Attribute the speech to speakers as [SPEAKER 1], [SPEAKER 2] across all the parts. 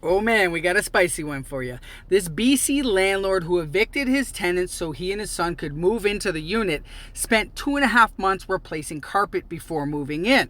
[SPEAKER 1] Oh man, we got a spicy one for you. This BC landlord who evicted his tenants so he and his son could move into the unit spent 2.5 months replacing carpet before moving in.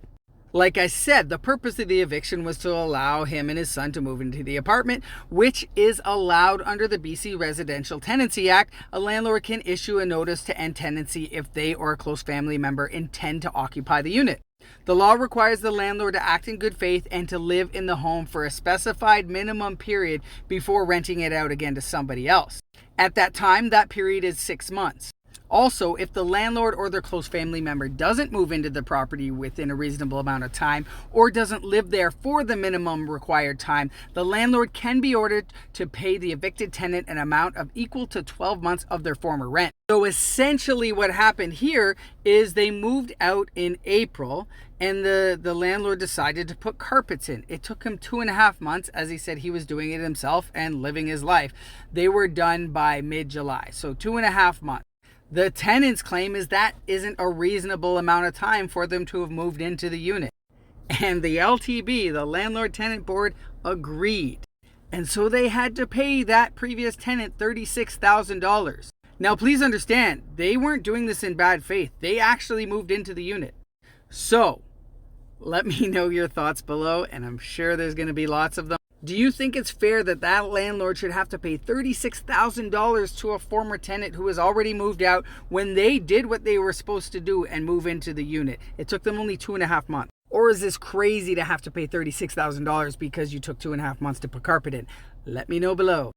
[SPEAKER 1] Like I said, the purpose of the eviction was to allow him and his son to move into the apartment, which is allowed under the BC Residential Tenancy Act. A landlord can issue a notice to end tenancy if they or a close family member intend to occupy the unit. The law requires the landlord to act in good faith and to live in the home for a specified minimum period before renting it out again to somebody else. At that time, that period is 6 months. Also, if the landlord or their close family member doesn't move into the property within a reasonable amount of time or doesn't live there for the minimum required time, the landlord can be ordered to pay the evicted tenant an amount of equal to 12 months of their former rent. So essentially what happened here is they moved out in April and the landlord decided to put carpets in. It took him 2.5 months. As he said, he was doing it himself and living his life. They were done by mid-July, so 2.5 months. The tenant's claim is that isn't a reasonable amount of time for them to have moved into the unit. And the LTB, the Landlord Tenant Board, agreed. And so they had to pay that previous tenant $36,000. Now, please understand, they weren't doing this in bad faith. They actually moved into the unit. So, let me know your thoughts below, and I'm sure there's going to be lots of them. Do you think it's fair that that landlord should have to pay $36,000 to a former tenant who has already moved out when they did what they were supposed to do and move into the unit? It took them only 2.5 months. Or is this crazy to have to pay $36,000 because you took 2.5 months to put carpet in? Let me know below.